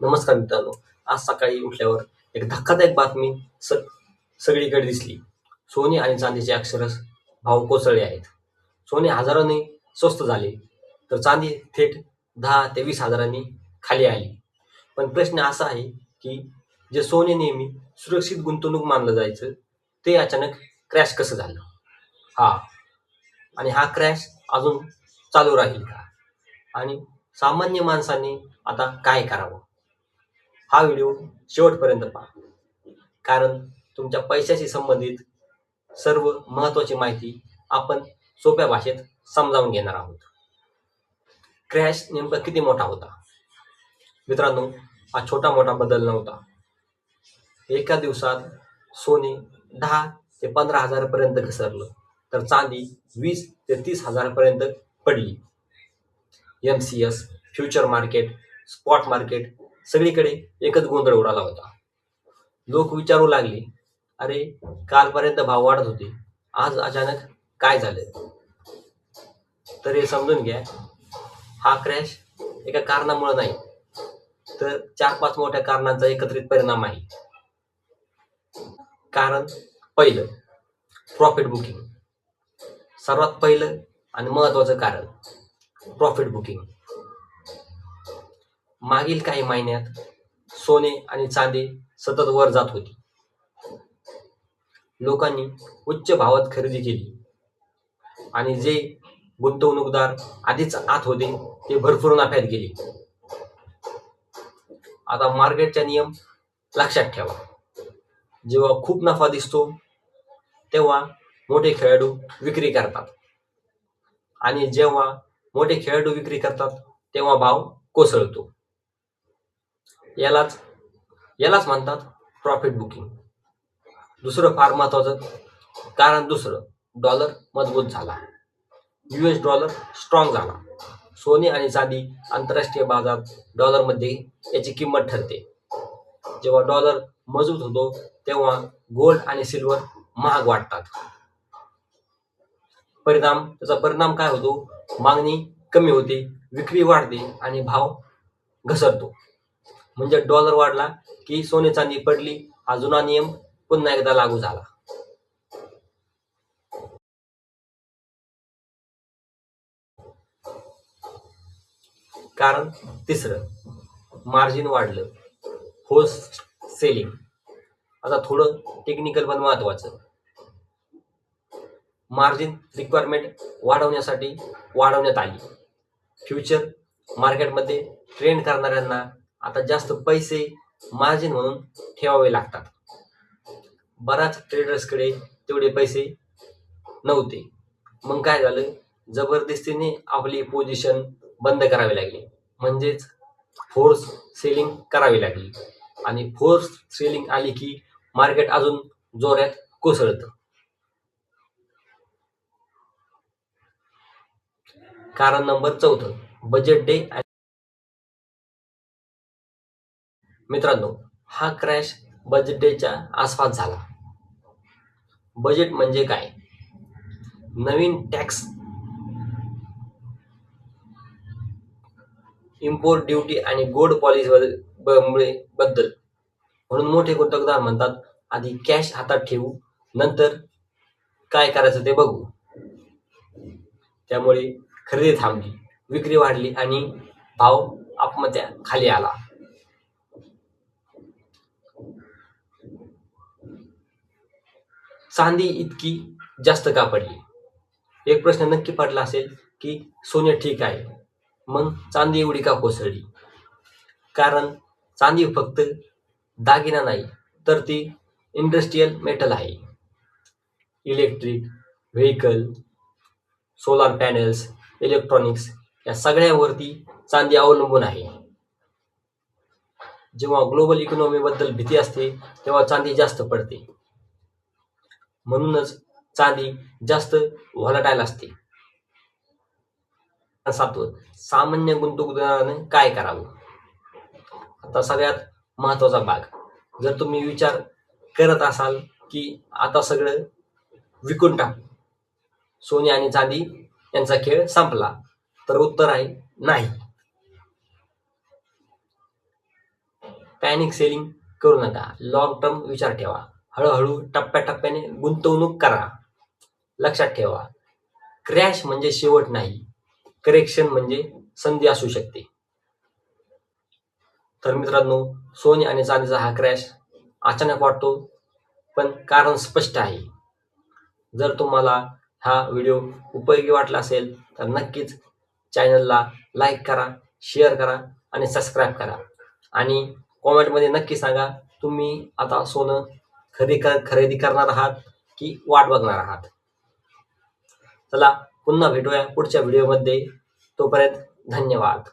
नमस्कार मित्रांनो. आज सकाळी उठल्यावर एक धक्कादायक बातमी सगळीकडे दिसली. सोने आणि चांदीचे अक्षरशः भाव कोसळले आहेत. सोने हजारांनी स्वस्त झाले, तर चांदी थेट 10 ते 20 हजारांनी खाली आली. पण प्रश्न असा आहे, की जे सोने नेहमी सुरक्षित गुंतवणूक मानलं जायचं, ते अचानक क्रॅश कसं झालं? हां, आणि हा क्रॅश अजून चालू राहील का? आणि सामान्य माणसांनी आता काय करावं? हा व्हिडिओ शेवटपर्यंत पहा, कारण तुमच्या पैशाशी संबंधित सर्व महत्त्वाची माहिती आपण सोप्या भाषेत समजावून घेणार आहोत. क्रॅश नेमका किती मोठा होता? मित्रांनो, हा छोटा मोठा बदल नव्हता. एका दिवसात सोने 10 ते 15 हजारापर्यंत घसरलं, तर चांदी 20 ते 30 हजारापर्यंत पडली. MCS, future market, spot market सगळीकडे एकच गोंधळ उडाला होता. लोक विचारू लागले, अरे कालपर्यंत भाव वाढत होते, आज अचानक काय झालं? तर हे समजून घ्या, हा क्रॅश एका कारणामुळे नाही, तर 4-5 मोठ्या कारणांचा एकत्रित परिणाम आहे. कारण पहिलं, प्रॉफिट बुकिंग. सर्वात पहिलं आणि महत्त्वाचं कारण प्रॉफिट बुकिंग. मागील काही महिन्यात सोने आणि चांदी सतत वर जात होती. लोकांनी उच्च भावात खरेदी केली आणि जे गुंतवणूकदार आधीच आत होते ते भरपूर नफ्यात गेले. आता मार्केटचा नियम लक्षात ठेवा. जेव्हा खूप नफा दिसतो तेव्हा मोठे खेळाडू विक्री करतात, आणि जेव्हा मोठे खेळाडू विक्री करतात तेव्हा भाव कोसळतो. यालाच यालाच म्हणतात प्रॉफिट बुकिंग. दुसरं फार महत्वाचं कारण, डॉलर मजबूत झाला. US डॉलर स्ट्रॉंग झाला. सोने आणि चांदी आंतरराष्ट्रीय बाजार डॉलरमध्ये याची किंमत ठरते. जेव्हा डॉलर मजबूत होतो तेव्हा गोल्ड आणि सिल्वर महाग वाटतात. त्याचा परिणाम काय होतो? मागणी कमी होते, विक्री वाढते आणि भाव घसरतो. म्हणजे डॉलर वाढला की सोने चांदी पडली, हा जुना नियम पुन्हा एकदा लागू झाला. कारण तिसरं, मार्जिन वाढलं, फोर्स सेलिंग. आता थोडं टेक्निकल पण महत्वाचं. मार्जिन रिक्वायरमेंट वाढवण्यात आली. फ्युचर मार्केटमध्ये ट्रेड करणाऱ्यांना आता जास्त पैसे मार्जिन म्हणून ठेवावे लागतात. बऱ्याच ट्रेडर्सकडे तेवढे पैसे नव्हते. मग काय झालं? जबरदस्तीने आपली पोझिशन बंद करावी लागली, म्हणजेच फोर्स सेलिंग करावी लागली. आणि फोर्स सेलिंग आली की मार्केट अजून जोरात कोसळतं. कारण नंबर 4, बजेट डे. मित्रांनो, हा क्रॅश बजेट डेच्या आसपास झाला. बजेट म्हणजे काय? नवीन टॅक्स, इम्पोर्ट ड्युटी आणि गोल्ड पॉलिसी बद्दल. म्हणून मोठे गुंतवणूकदार म्हणतात, आधी कॅश हातात ठेवू, नंतर काय करायचं ते बघू. त्यामुळे खरेदी थांबली, विक्री वाढली आणि भाव आत्महत्या खाली आला. चांदी इतकी जास्त का पडली? एक प्रश्न नक्की पडला असेल की सोने ठीक आहे, मग चांदी एवढी का कोसळली? कारण चांदी फक्त दागिना नाही, तर ती इंडस्ट्रियल मेटल आहे. Electric vehicle, solar panels, electronics या सगळ्यावरती चांदी अवलंबून आहे. जेव्हा ग्लोबल इकॉनॉमी बद्दल भीती असते तेव्हा चांदी जास्त पडते. म्हणूनच चांदी जास्त व्हॉलटाईल असते. 7, सामान्य गुंतवणूकदाराने काय करावं? आता सगळ्यात महत्वाचा भाग. जर तुम्ही विचार करत असाल की आता सगळं विकून टाकू, सोने आणि चांदी यांचा खेळ संपला, तर उत्तर आहे नाही. पॅनिक सेलिंग करू नका. लॉंग टर्म विचार ठेवा. हळूहळू टप्प्याटप्प्याने गुंतवणूक करा. लक्षात ठेवा, क्रॅश म्हणजे शेवट नाही, करेक्शन म्हणजे संधी असू शकते. तर मित्रांनो, सोने आणि चांदीचा हा क्रॅश अचानक वाटतो, पण कारण स्पष्ट आहे. जर तुम्हाला हा व्हिडिओ उपयोगी वाटला असेल तर नक्कीच चॅनलला लाईक करा, शेअर करा आणि सबस्क्राईब करा. आणि कॉमेंटमध्ये नक्की सांगा, तुम्ही आता सोनं खरेदी करणार आहात की वाट बघणार आहात. चला पुन्हा भेटूया पुढच्या व्हिडिओमध्ये. तोपर्यंत धन्यवाद.